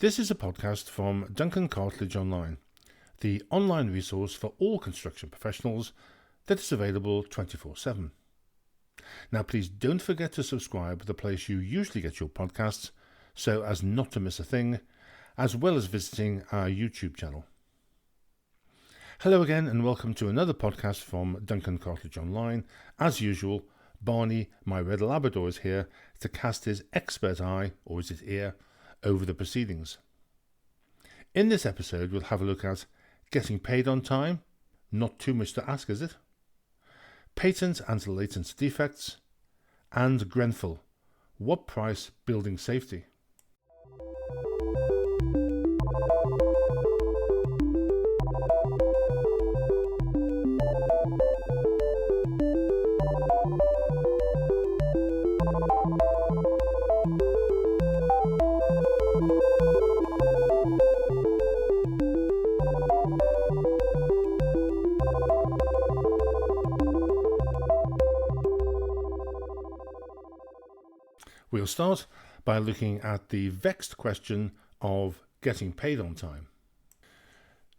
This is a podcast from Duncan Cartlidge Online, the online resource for all construction professionals that is available 24/7. Now please don't forget to subscribe at the place you usually get your podcasts so as not to miss a thing, as well as visiting our YouTube channel. Hello again and welcome to another podcast from Duncan Cartlidge Online. As usual, Barney, my red Labrador, is here to cast his expert eye, or is it ear, over the proceedings. In this episode we'll have a look at getting paid on time, not too much to ask, is it? Patent and latent defects, and Grenell, what price building safety? We'll start by looking at the vexed question of getting paid on time.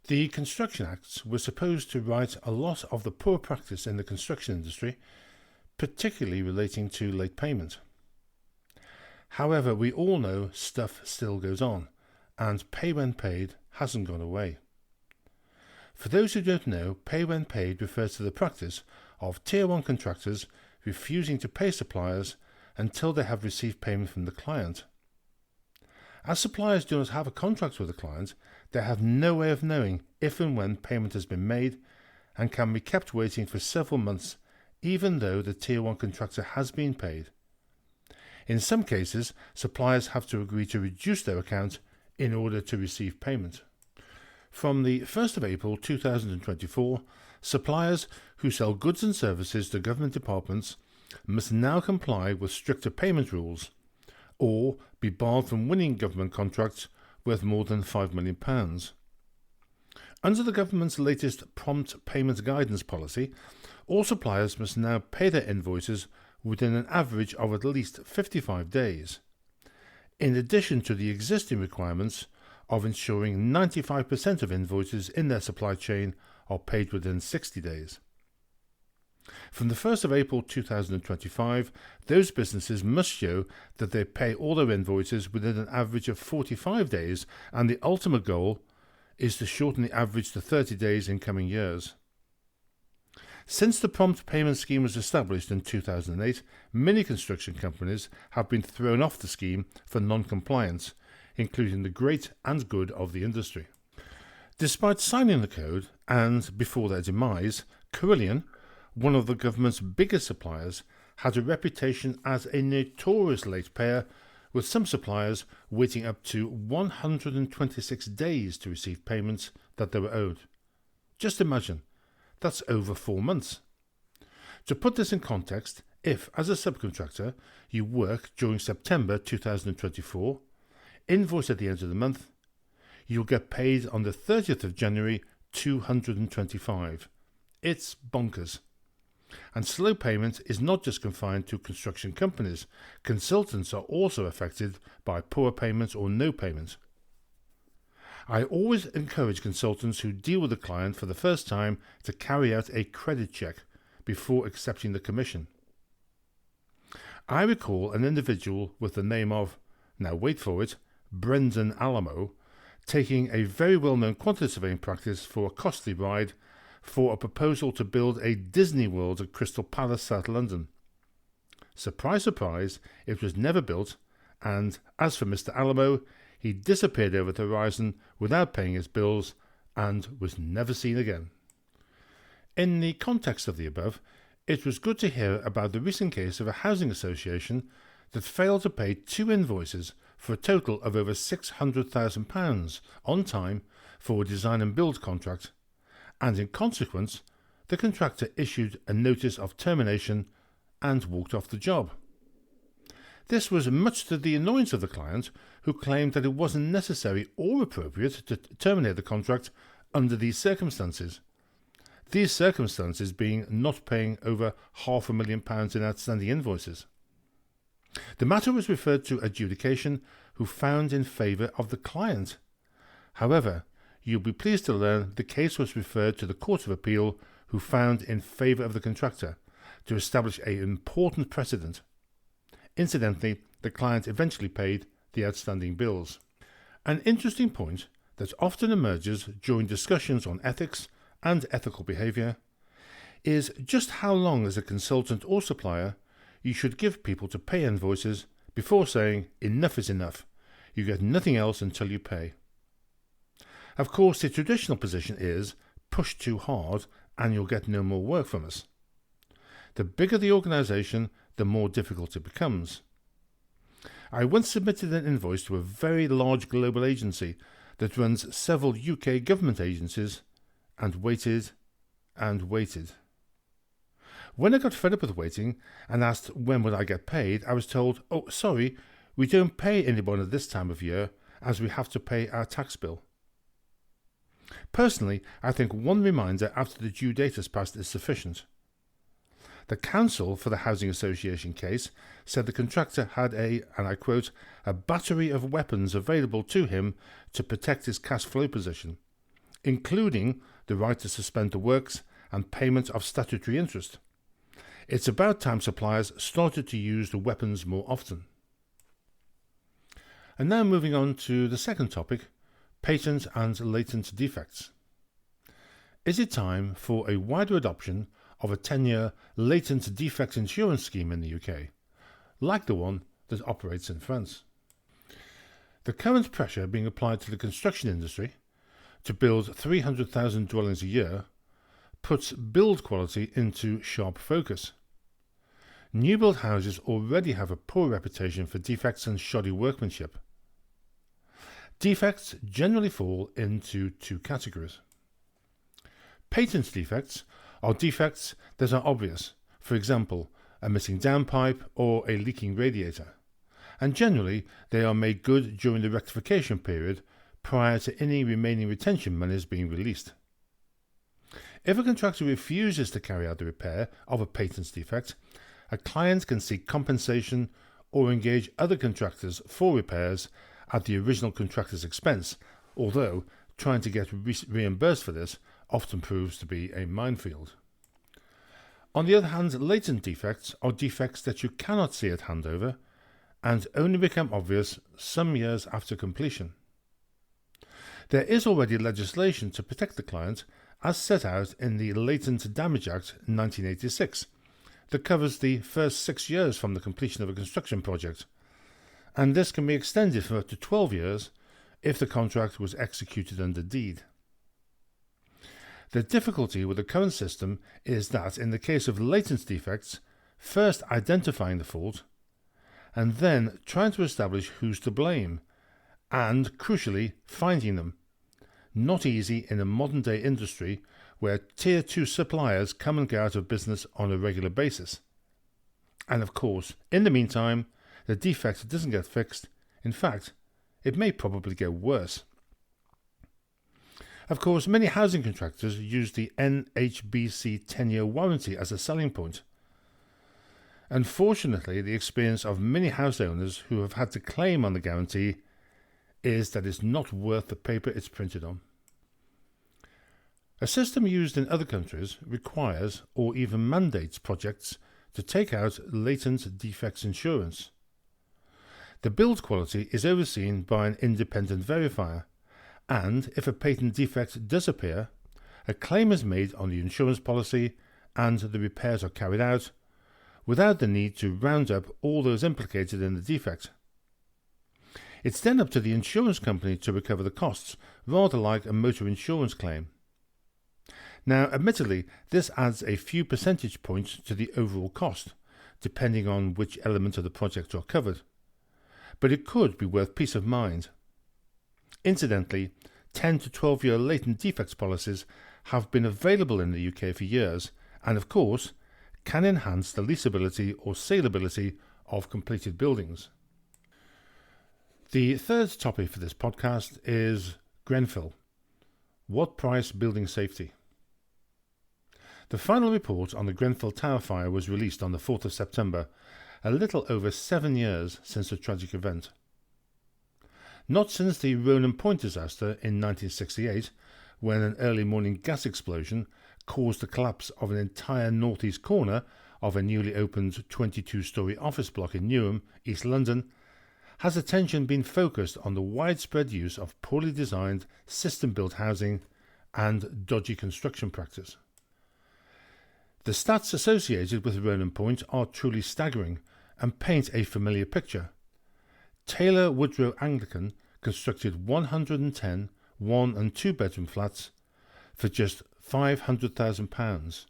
The Construction Acts were supposed to right a lot of the poor practice in the construction industry, particularly relating to late payment. However, we all know stuff still goes on, and pay when paid hasn't gone away. For those who don't know, pay when paid refers to the practice of Tier 1 contractors refusing to pay suppliers until they have received payment from the client. As suppliers do not have a contract with the client, they have no way of knowing if and when payment has been made and can be kept waiting for several months even though the Tier 1 contractor has been paid. In some cases, suppliers have to agree to reduce their account in order to receive payment. From the 1st of April 2024, suppliers who sell goods and services to government departments must now comply with stricter payment rules, or be barred from winning government contracts worth more than £5 million. Under the government's latest prompt payment guidance policy, all suppliers must now pay their invoices within an average of at least 55 days, in addition to the existing requirements of ensuring 95% of invoices in their supply chain are paid within 60 days. From the 1st of April 2025, those businesses must show that they pay all their invoices within an average of 45 days, and the ultimate goal is to shorten the average to 30 days in coming years. Since the prompt payment scheme was established in 2008, many construction companies have been thrown off the scheme for non-compliance, including the great and good of the industry. Despite signing the code, and before their demise, Grenell, one of the government's biggest suppliers, had a reputation as a notorious late payer, with some suppliers waiting up to 126 days to receive payments that they were owed. Just imagine, that's over 4 months. To put this in context, if, as a subcontractor, you work during September 2024, invoice at the end of the month, you'll get paid on the 30th of January 225. It's bonkers. And slow payment is not just confined to construction companies. Consultants are also affected by poor payment or no payment. I always encourage consultants who deal with a client for the first time to carry out a credit check before accepting the commission. I recall an individual with the name of, now wait for it, Brendan Alamo, taking a very well-known quantity surveying practice for a costly ride for a proposal to build a Disney World at Crystal Palace, South London. Surprise, surprise, it was never built, and as for Mr. Alamo, he disappeared over the horizon without paying his bills and was never seen again. In the context of the above, it was good to hear about the recent case of a housing association that failed to pay 2 invoices for a total of over £600,000 on time for a design and build contract, and in consequence, the contractor issued a notice of termination and walked off the job. This was much to the annoyance of the client, who claimed that it wasn't necessary or appropriate to terminate the contract under these circumstances. These circumstances being not paying over £500,000 in outstanding invoices. The matter was referred to adjudication, who found in favour of the client. However, you'll be pleased to learn the case was referred to the Court of Appeal, who found in favour of the contractor, to establish an important precedent. Incidentally, the client eventually paid the outstanding bills. An interesting point that often emerges during discussions on ethics and ethical behaviour is just how long as a consultant or supplier you should give people to pay invoices before saying enough is enough, you get nothing else until you pay. Of course, the traditional position is push too hard and you'll get no more work from us. The bigger the organisation, the more difficult it becomes. I once submitted an invoice to a very large global agency that runs several UK government agencies and waited and waited. When I got fed up with waiting and asked when would I get paid, I was told, "Oh, sorry, we don't pay anyone at this time of year as we have to pay our tax bill." Personally, I think one reminder after the due date has passed is sufficient. The counsel for the Housing Association case said the contractor had and I quote, a battery of weapons available to him to protect his cash flow position, including the right to suspend the works and payment of statutory interest. It's about time suppliers started to use the weapons more often. And now moving on to the second topic, patent and latent defects. Is it time for a wider adoption of a 10-year latent defect insurance scheme in the UK, like the one that operates in France? The current pressure being applied to the construction industry to build 300,000 dwellings a year puts build quality into sharp focus. New build houses already have a poor reputation for defects and shoddy workmanship. Defects generally fall into two categories. Patent defects are defects that are obvious, for example, a missing downpipe or a leaking radiator, and generally they are made good during the rectification period prior to any remaining retention monies being released. If a contractor refuses to carry out the repair of a patent defect, a client can seek compensation or engage other contractors for repairs at the original contractor's expense, although trying to get reimbursed for this often proves to be a minefield. On the other hand, latent defects are defects that you cannot see at handover and only become obvious some years after completion. There is already legislation to protect the client as set out in the Latent Damage Act 1986 that covers the first 6 years from the completion of a construction project, and this can be extended for up to 12 years if the contract was executed under deed. The difficulty with the current system is that in the case of latent defects, first identifying the fault, and then trying to establish who's to blame, and, crucially, finding them. Not easy in a modern-day industry where Tier 2 suppliers come and go out of business on a regular basis. And of course, in the meantime, the defect doesn't get fixed. In fact, it may probably get worse. Of course, many housing contractors use the NHBC 10-year warranty as a selling point. Unfortunately, the experience of many house owners who have had to claim on the guarantee is that it's not worth the paper it's printed on. A system used in other countries requires or even mandates projects to take out latent defects insurance. The build quality is overseen by an independent verifier, and if a patent defect does appear, a claim is made on the insurance policy and the repairs are carried out without the need to round up all those implicated in the defect. It's then up to the insurance company to recover the costs, rather like a motor insurance claim. Now, admittedly, this adds a few percentage points to the overall cost, depending on which element of the project are covered, but it could be worth peace of mind. Incidentally, 10 to 12-year latent defects policies have been available in the UK for years, and of course, can enhance the leasability or saleability of completed buildings. The third topic for this podcast is Grenell. What price building safety? The final report on the Grenell tower fire was released on the 4th of September, a little over 7 years since the tragic event. Not since the Ronan Point disaster in 1968, when an early morning gas explosion caused the collapse of an entire northeast corner of a newly opened 22-storey office block in Newham, East London, has attention been focused on the widespread use of poorly designed, system-built housing and dodgy construction practice. The stats associated with Ronan Point are truly staggering and paint a familiar picture. Taylor Woodrow Anglican constructed 110 one- and two-bedroom flats for just £500,000.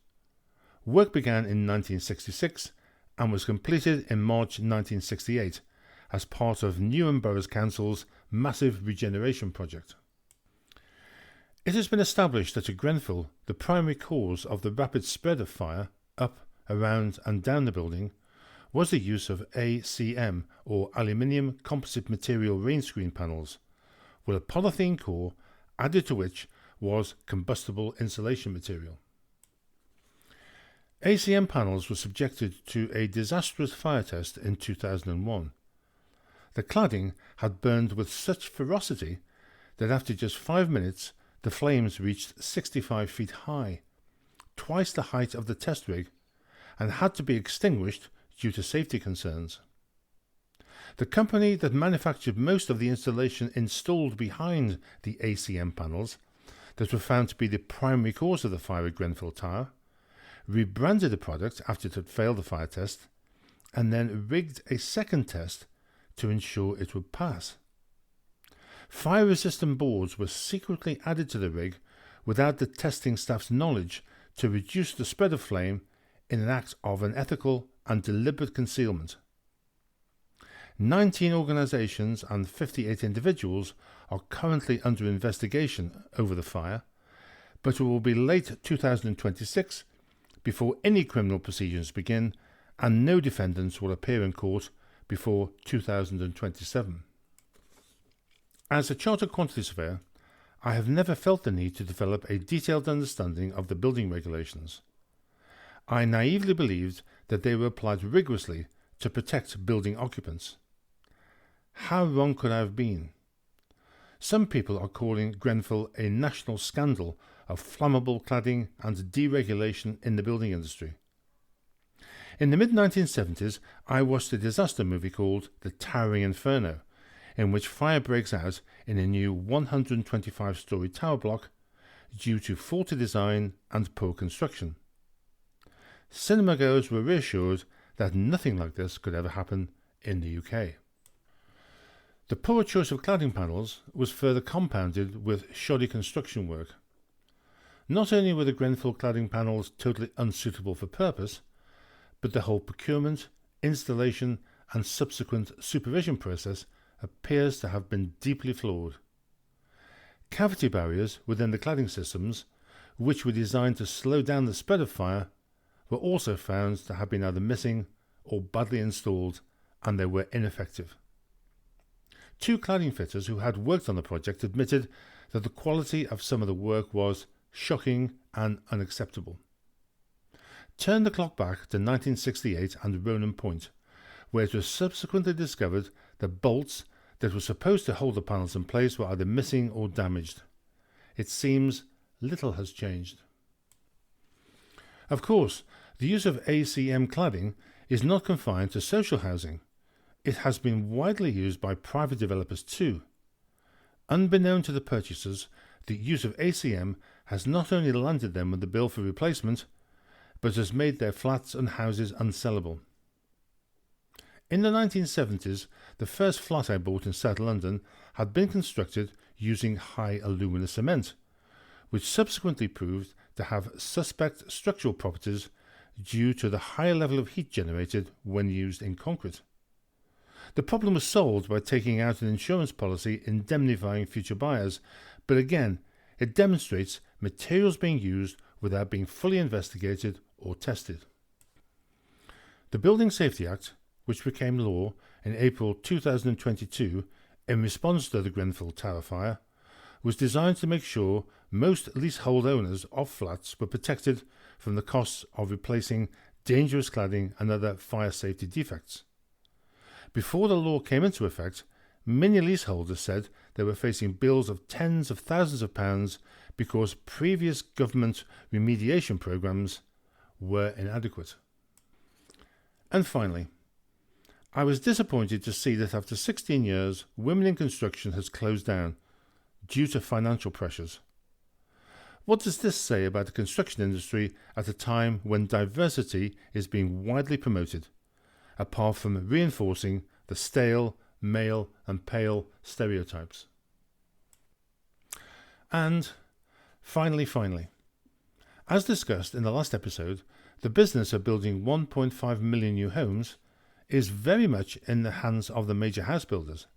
Work began in 1966 and was completed in March 1968 as part of Newham Borough Council's massive regeneration project. It has been established that at Grenfell, the primary cause of the rapid spread of fire up, around and down the building was the use of ACM, or aluminium composite material rain screen panels, with a polythene core added to which was combustible insulation material. ACM panels were subjected to a disastrous fire test in 2001. The cladding had burned with such ferocity that after just 5 minutes the flames reached 65 feet high, twice the height of the test rig, and had to be extinguished due to safety concerns. The company that manufactured most of the insulation installed behind the ACM panels that were found to be the primary cause of the fire at Grenfell Tower rebranded the product after it had failed the fire test and then rigged a second test to ensure it would pass. Fire-resistant boards were secretly added to the rig without the testing staff's knowledge to reduce the spread of flame in an act of unethical and deliberate concealment. 19 organisations and 58 individuals are currently under investigation over the fire, but it will be late 2026 before any criminal proceedings begin, and no defendants will appear in court before 2027. As a chartered quantity surveyor, I have never felt the need to develop a detailed understanding of the building regulations. I naively believed that they were applied rigorously to protect building occupants. How wrong could I have been? Some people are calling Grenfell a national scandal of flammable cladding and deregulation in the building industry. In the mid-1970s, I watched a disaster movie called The Towering Inferno, in which fire breaks out in a new 125-storey tower block due to faulty design and poor construction. Cinemagoers were reassured that nothing like this could ever happen in the UK. The poor choice of cladding panels was further compounded with shoddy construction work. Not only were the Grenfell cladding panels totally unsuitable for purpose, but the whole procurement, installation and subsequent supervision process appears to have been deeply flawed. Cavity barriers within the cladding systems, which were designed to slow down the spread of fire, were also found to have been either missing or badly installed, and they were ineffective. 2 cladding fitters who had worked on the project admitted that the quality of some of the work was shocking and unacceptable. Turn the clock back to 1968 and Ronan Point, where it was subsequently discovered that bolts that were supposed to hold the panels in place were either missing or damaged. It seems little has changed. Of course, the use of ACM cladding is not confined to social housing. It has been widely used by private developers too. Unbeknown to the purchasers, the use of ACM has not only landed them with the bill for replacement, but has made their flats and houses unsellable. In the 1970s, the first flat I bought in South London had been constructed using high alumina cement, which subsequently proved to have suspect structural properties due to the high level of heat generated when used in concrete. The problem was solved by taking out an insurance policy indemnifying future buyers, but again, it demonstrates materials being used without being fully investigated or tested. The Building Safety Act, which became law in April 2022 in response to the Grenfell Tower fire, was designed to make sure most leasehold owners of flats were protected from the costs of replacing dangerous cladding and other fire safety defects. Before the law came into effect, many leaseholders said they were facing bills of tens of thousands of pounds because previous government remediation programmes were inadequate. And finally, I was disappointed to see that after 16 years, Women in Construction has closed down due to financial pressures. What does this say about the construction industry at a time when diversity is being widely promoted, apart from reinforcing the stale, male and pale stereotypes? And finally, as discussed in the last episode, the business of building 1.5 million new homes is very much in the hands of the major house builders.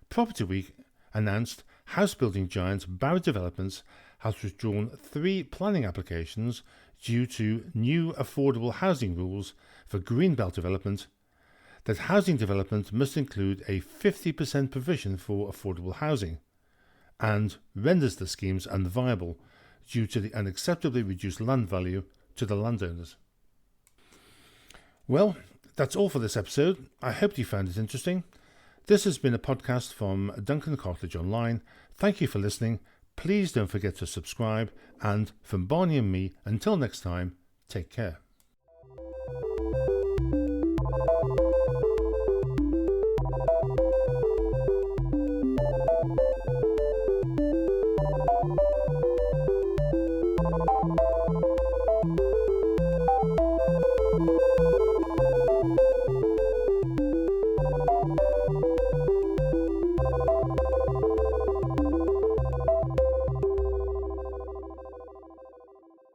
Property Week announced house building giant Barratt Developments has withdrawn 3 planning applications due to new affordable housing rules for Greenbelt development, that housing development must include a 50% provision for affordable housing, and renders the schemes unviable due to the unacceptably reduced land value to the landowners. Well, that's all for this episode. I hope you found it interesting. This has been a podcast from Duncan Cartlidge Online. Thank you for listening. Please don't forget to subscribe. And from Barney and me, until next time, take care.